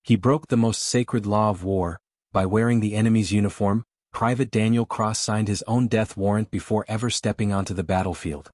He broke the most sacred law of war. By wearing the enemy's uniform, Private Daniel Cross signed his own death warrant before ever stepping onto the battlefield.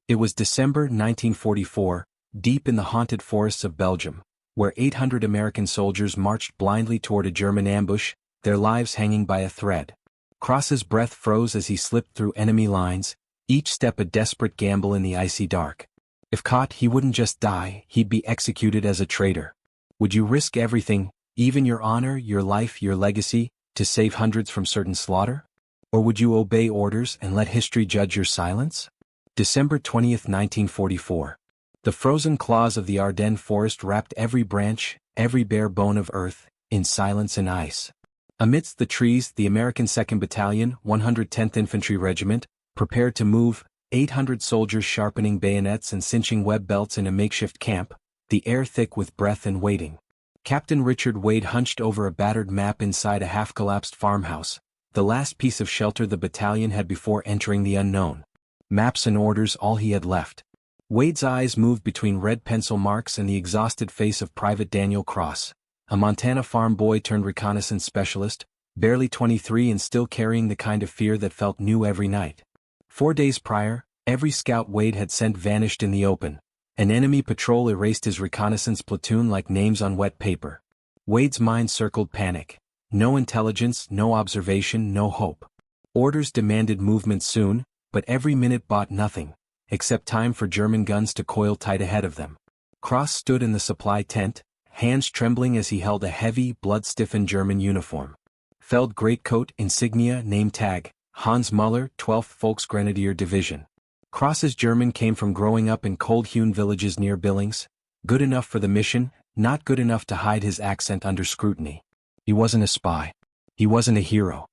It was December 1944, deep in the haunted forests of Belgium, where 800 American soldiers marched blindly toward a German ambush, their lives hanging by a thread. Cross's breath froze as he slipped through enemy lines, each step a desperate gamble in the icy dark. If caught, he wouldn't just die, he'd be executed as a traitor. Would you risk everything, even your honor, your life, your legacy, to save hundreds from certain slaughter? Or would you obey orders and let history judge your silence? December 20, 1944. The frozen claws of the Ardennes forest wrapped every branch, every bare bone of earth, in silence and ice. Amidst the trees, the American Second Battalion, 110th Infantry Regiment, prepared to move, 800 soldiers sharpening bayonets and cinching web belts in a makeshift camp, the air thick with breath and waiting. Captain Richard Wade hunched over a battered map inside a half-collapsed farmhouse, the last piece of shelter the battalion had before entering the unknown. Maps and orders all he had left. Wade's eyes moved between red pencil marks and the exhausted face of Private Daniel Cross, a Montana farm boy turned reconnaissance specialist, barely 23 and still carrying the kind of fear that felt new every night. 4 days prior, every scout Wade had sent vanished in the open. An enemy patrol erased his reconnaissance platoon like names on wet paper. Wade's mind circled panic. No intelligence, no observation, no hope. Orders demanded movement soon, but every minute bought nothing, except time for German guns to coil tight ahead of them. Cross stood in the supply tent, hands trembling as he held a heavy, blood-stiffened German uniform. Felled greatcoat, insignia, name tag, Hans Müller, 12th Volksgrenadier Division. Cross's German came from growing up in cold-hewn villages near Billings, good enough for the mission, not good enough to hide his accent under scrutiny. He wasn't a spy. He wasn't a hero.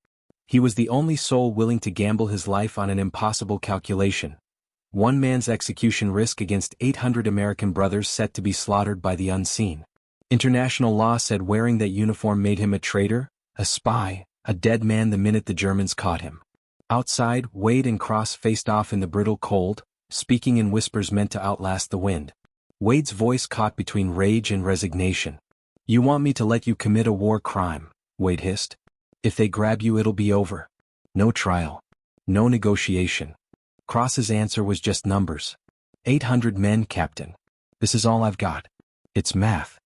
He was the only soul willing to gamble his life on an impossible calculation. One man's execution risk against 800 American brothers set to be slaughtered by the unseen. International law said wearing that uniform made him a traitor, a spy, a dead man the minute the Germans caught him. Outside, Wade and Cross faced off in the brittle cold, speaking in whispers meant to outlast the wind. Wade's voice caught between rage and resignation. "You want me to let you commit a war crime," Wade hissed. "If they grab you, it'll be over. No trial. No negotiation." Cross's answer was just numbers. 800 men, Captain. This is all I've got. It's math.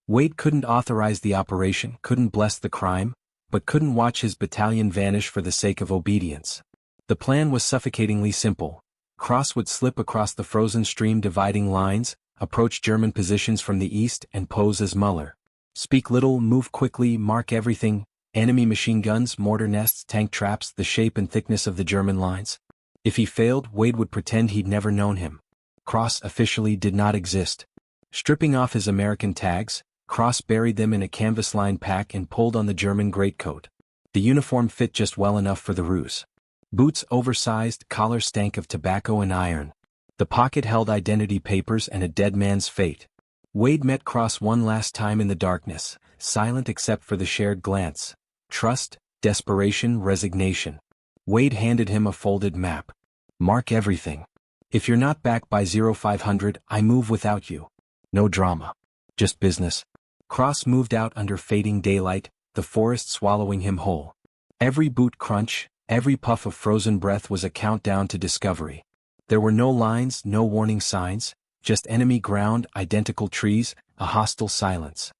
Wade couldn't authorize the operation, couldn't bless the crime, but couldn't watch his battalion vanish for the sake of obedience. The plan was suffocatingly simple. Cross would slip across the frozen stream dividing lines, approach German positions from the east and pose as Müller. Speak little, move quickly, mark everything, enemy machine guns, mortar nests, tank traps, the shape and thickness of the German lines. If he failed, Wade would pretend he'd never known him. Cross officially did not exist. Stripping off his American tags, Cross buried them in a canvas-lined pack and pulled on the German greatcoat. The uniform fit just well enough for the ruse. Boots oversized, collar stank of tobacco and iron. The pocket held identity papers and a dead man's fate. Wade met Cross one last time in the darkness, silent except for the shared glance. Trust, desperation, resignation. Wade handed him a folded map. "Mark everything. If you're not back by 0500, I move without you. No drama. Just business." Cross moved out under fading daylight, the forest swallowing him whole. Every boot crunch, every puff of frozen breath was a countdown to discovery. There were no lines, no warning signs, just enemy ground, identical trees, a hostile silence.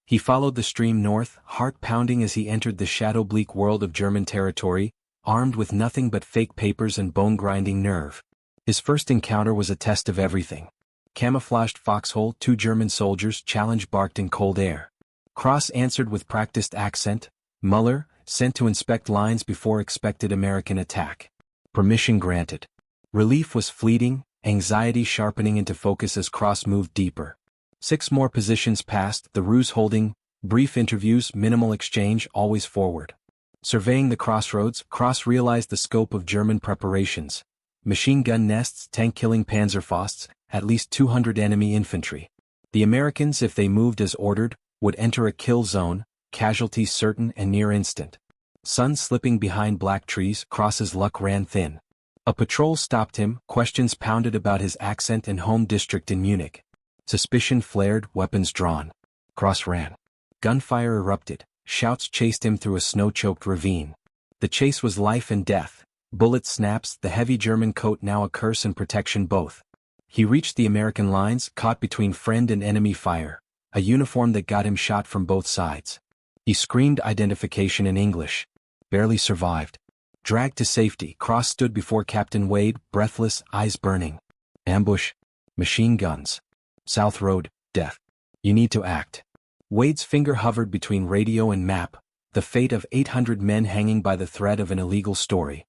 He followed the stream north, heart pounding as he entered the shadow-bleak world of German territory, armed with nothing but fake papers and bone-grinding nerve. His first encounter was a test of everything. Camouflaged foxhole, 2 German soldiers, challenge barked in cold air. Cross answered with practiced accent, "Müller, sent to inspect lines before expected American attack." Permission granted. Relief was fleeting, anxiety sharpening into focus as Cross moved deeper. 6 more positions passed, the ruse holding, brief interviews, minimal exchange, always forward. Surveying the crossroads, Cross realized the scope of German preparations. Machine gun nests, tank-killing Panzerfausts, at least 200 enemy infantry. The Americans, if they moved as ordered, would enter a kill zone, casualties certain and near instant. Sun slipping behind black trees, Cross's luck ran thin. A patrol stopped him, questions pounded about his accent and home district in Munich. Suspicion flared, weapons drawn. Cross ran. Gunfire erupted, shouts chased him through a snow-choked ravine. The chase was life and death. Bullet snaps, the heavy German coat now a curse and protection both. He reached the American lines, caught between friend and enemy fire, a uniform that got him shot from both sides. He screamed identification in English. Barely survived. Dragged to safety, Cross stood before Captain Wade, breathless, eyes burning. Ambush. Machine guns. South Road, death. You need to act. Wade's finger hovered between radio and map, the fate of 800 men hanging by the thread of an illegal story.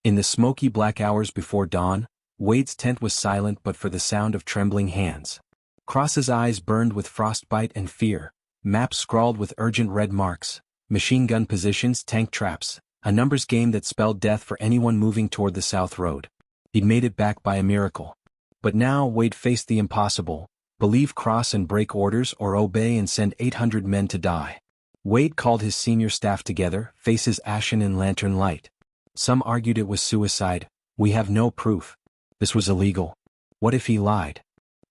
In the smoky black hours before dawn, Wade's tent was silent but for the sound of trembling hands. Cross's eyes burned with frostbite and fear, maps scrawled with urgent red marks, machine gun positions, tank traps, a numbers game that spelled death for anyone moving toward the South Road. He'd made it back by a miracle. But now Wade faced the impossible: believe Cross and break orders or obey and send 800 men to die. Wade called his senior staff together, faces ashen in lantern light. Some argued it was suicide. We have no proof. This was illegal. What if he lied?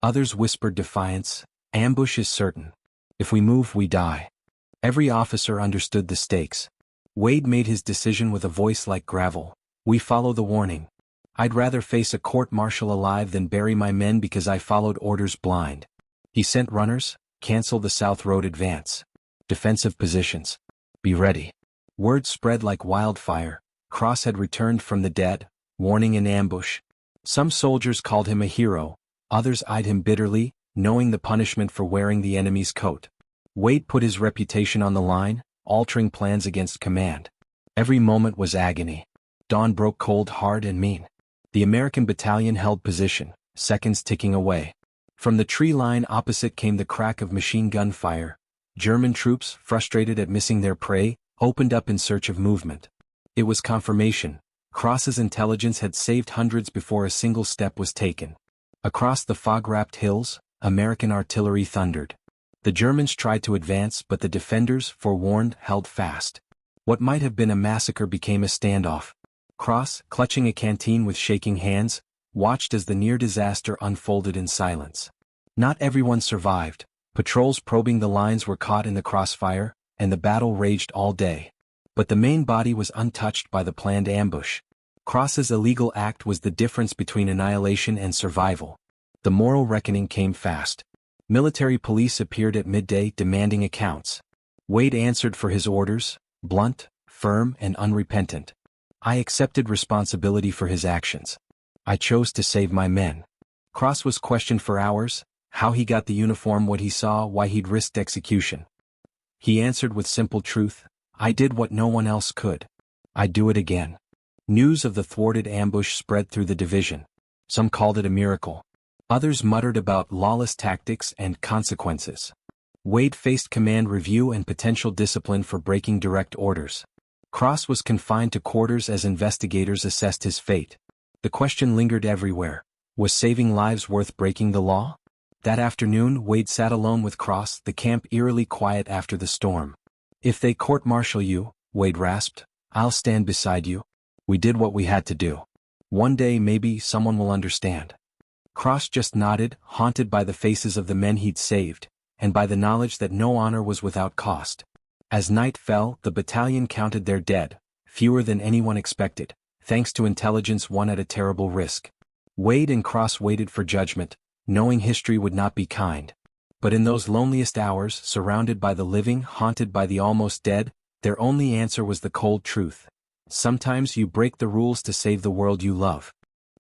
Others whispered defiance. Ambush is certain. If we move, we die. Every officer understood the stakes. Wade made his decision with a voice like gravel. We follow the warning. I'd rather face a court-martial alive than bury my men because I followed orders blind. He sent runners, cancel the South Road advance. Defensive positions. Be ready. Word spread like wildfire. Cross had returned from the dead, warning an ambush. Some soldiers called him a hero, others eyed him bitterly, knowing the punishment for wearing the enemy's coat. Wade put his reputation on the line, altering plans against command. Every moment was agony. Dawn broke cold, hard, and mean. The American battalion held position, seconds ticking away. From the tree line opposite came the crack of machine gun fire. German troops, frustrated at missing their prey, opened up in search of movement. It was confirmation. Cross's intelligence had saved hundreds before a single step was taken. Across the fog-wrapped hills, American artillery thundered. The Germans tried to advance, but the defenders, forewarned, held fast. What might have been a massacre became a standoff. Cross, clutching a canteen with shaking hands, watched as the near disaster unfolded in silence. Not everyone survived. Patrols probing the lines were caught in the crossfire, and the battle raged all day. But the main body was untouched by the planned ambush. Cross's illegal act was the difference between annihilation and survival. The moral reckoning came fast. Military police appeared at midday demanding accounts. Wade answered for his orders, blunt, firm, and unrepentant. I accepted responsibility for his actions. I chose to save my men. Cross was questioned for hours, how he got the uniform, what he saw, why he'd risked execution. He answered with simple truth: I did what no one else could. I'd do it again. News of the thwarted ambush spread through the division. Some called it a miracle. Others muttered about lawless tactics and consequences. Wade faced command review and potential discipline for breaking direct orders. Cross was confined to quarters as investigators assessed his fate. The question lingered everywhere: was saving lives worth breaking the law? That afternoon, Wade sat alone with Cross, the camp eerily quiet after the storm. If they court-martial you, Wade rasped, I'll stand beside you. We did what we had to do. One day maybe someone will understand. Cross just nodded, haunted by the faces of the men he'd saved, and by the knowledge that no honor was without cost. As night fell, the battalion counted their dead, fewer than anyone expected, thanks to intelligence won at a terrible risk. Wade and Cross waited for judgment, knowing history would not be kind. But in those loneliest hours, surrounded by the living, haunted by the almost dead, their only answer was the cold truth. Sometimes you break the rules to save the world you love.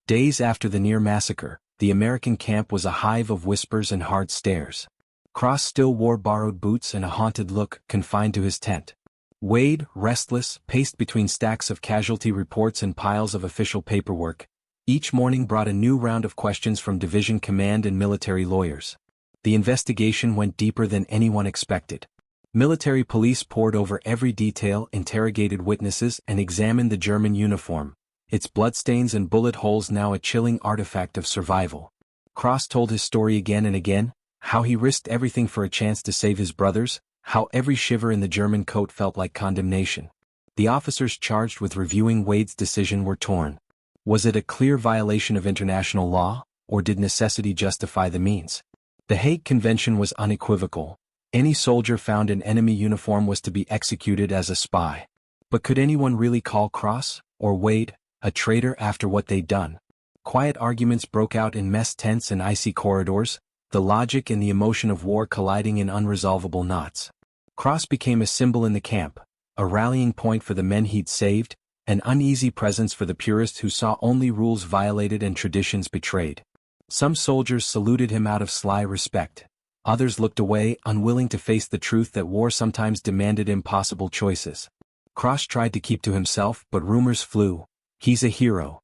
Days after the near massacre, the American camp was a hive of whispers and hard stares. Cross still wore borrowed boots and a haunted look, confined to his tent. Wade, restless, paced between stacks of casualty reports and piles of official paperwork. Each morning brought a new round of questions from division command and military lawyers. The investigation went deeper than anyone expected. Military police pored over every detail, interrogated witnesses, and examined the German uniform, its bloodstains and bullet holes now a chilling artifact of survival. Cross told his story again and again, how he risked everything for a chance to save his brothers, how every shiver in the German coat felt like condemnation. The officers charged with reviewing Wade's decision were torn. Was it a clear violation of international law, or did necessity justify the means? The Hague Convention was unequivocal. Any soldier found in enemy uniform was to be executed as a spy. But could anyone really call Cross, or Wade, a traitor after what they'd done? Quiet arguments broke out in mess tents and icy corridors, the logic and the emotion of war colliding in unresolvable knots. Cross became a symbol in the camp, a rallying point for the men he'd saved, an uneasy presence for the purists who saw only rules violated and traditions betrayed. Some soldiers saluted him out of sly respect. Others looked away, unwilling to face the truth that war sometimes demanded impossible choices. Cross tried to keep to himself, but rumors flew. He's a hero.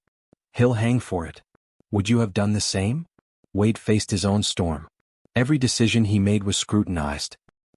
He'll hang for it. Would you have done the same? Wade faced his own storm. Every decision he made was scrutinized.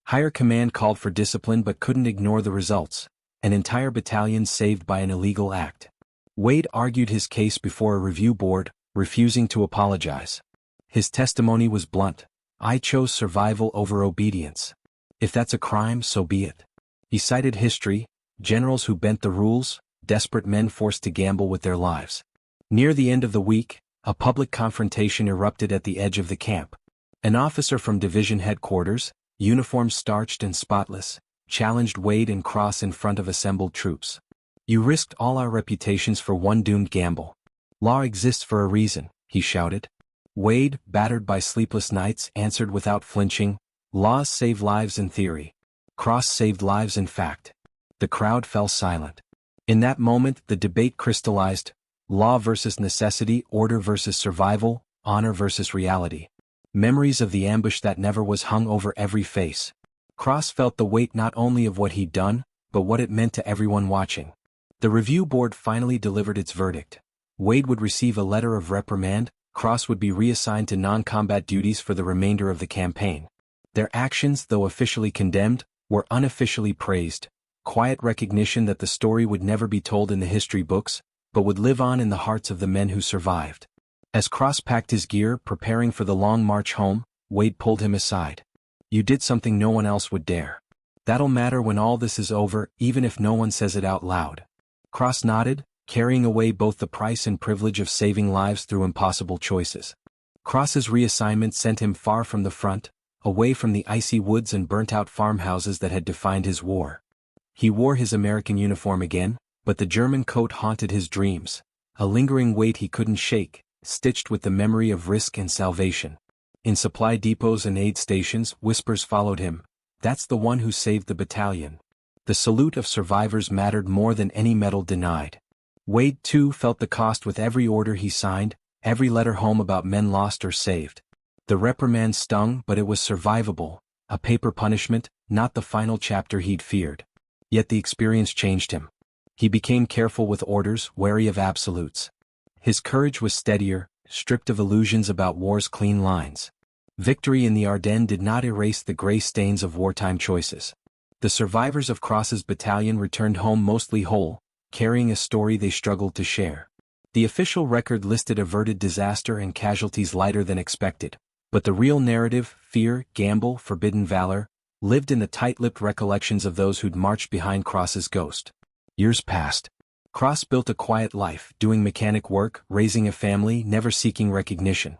Higher command called for discipline but couldn't ignore the results. An entire battalion saved by an illegal act. Wade argued his case before a review board, refusing to apologize. His testimony was blunt. I chose survival over obedience. If that's a crime, so be it. He cited history, generals who bent the rules, desperate men forced to gamble with their lives. Near the end of the week, a public confrontation erupted at the edge of the camp. An officer from division headquarters, uniform starched and spotless, challenged Wade and Cross in front of assembled troops. You risked all our reputations for one doomed gamble. Law exists for a reason, he shouted. Wade, battered by sleepless nights, answered without flinching, laws save lives in theory. Cross saved lives in fact. The crowd fell silent. In that moment the debate crystallized: law versus necessity, order versus survival, honor versus reality. Memories of the ambush that never was hung over every face. Cross felt the weight not only of what he'd done, but what it meant to everyone watching. The review board finally delivered its verdict. Wade would receive a letter of reprimand, Cross would be reassigned to non-combat duties for the remainder of the campaign. Their actions, though officially condemned, were unofficially praised. Quiet recognition that the story would never be told in the history books, but would live on in the hearts of the men who survived. As Cross packed his gear, preparing for the long march home, Wade pulled him aside. You did something no one else would dare. That'll matter when all this is over, even if no one says it out loud. Cross nodded, carrying away both the price and privilege of saving lives through impossible choices. Cross's reassignment sent him far from the front, away from the icy woods and burnt-out farmhouses that had defined his war. He wore his American uniform again, but the German coat haunted his dreams, a lingering weight he couldn't shake, stitched with the memory of risk and salvation. In supply depots and aid stations, whispers followed him. That's the one who saved the battalion. The salute of survivors mattered more than any medal denied. Wade, too, felt the cost with every order he signed, every letter home about men lost or saved. The reprimand stung, but it was survivable, a paper punishment, not the final chapter he'd feared. Yet the experience changed him. He became careful with orders, wary of absolutes. His courage was steadier, stripped of illusions about war's clean lines. Victory in the Ardennes did not erase the gray stains of wartime choices. The survivors of Cross's battalion returned home mostly whole, carrying a story they struggled to share. The official record listed averted disaster and casualties lighter than expected, but the real narrative, fear, gamble, forbidden valor, lived in the tight-lipped recollections of those who'd marched behind Cross's ghost. Years passed. Cross built a quiet life, doing mechanic work, raising a family, never seeking recognition.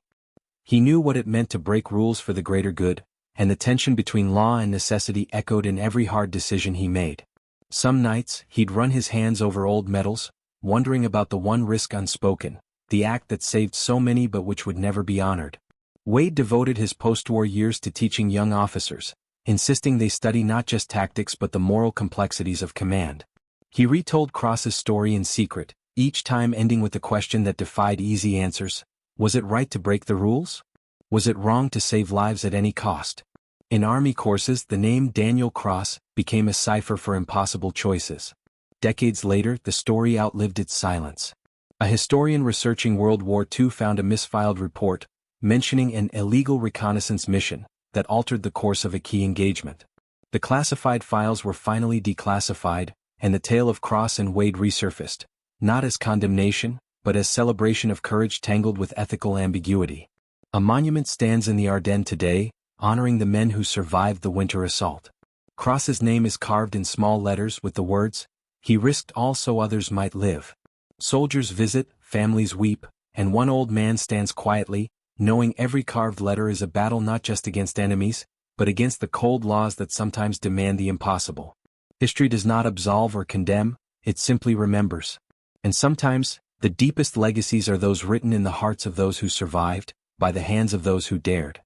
He knew what it meant to break rules for the greater good, and the tension between law and necessity echoed in every hard decision he made. Some nights, he'd run his hands over old medals, wondering about the one risk unspoken, the act that saved so many but which would never be honored. Wade devoted his post-war years to teaching young officers, insisting they study not just tactics but the moral complexities of command. He retold Cross's story in secret, each time ending with a question that defied easy answers. Was it right to break the rules? Was it wrong to save lives at any cost? In Army courses, the name Daniel Cross became a cipher for impossible choices. Decades later, the story outlived its silence. A historian researching World War II found a misfiled report, mentioning an illegal reconnaissance mission that altered the course of a key engagement. The classified files were finally declassified, and the tale of Cross and Wade resurfaced, not as condemnation, but as celebration of courage tangled with ethical ambiguity. A monument stands in the Ardennes today, honoring the men who survived the winter assault. Cross's name is carved in small letters with the words, "He risked all so others might live." Soldiers visit, families weep, and one old man stands quietly, knowing every carved letter is a battle not just against enemies, but against the cold laws that sometimes demand the impossible. History does not absolve or condemn, it simply remembers. And sometimes, the deepest legacies are those written in the hearts of those who survived, by the hands of those who dared.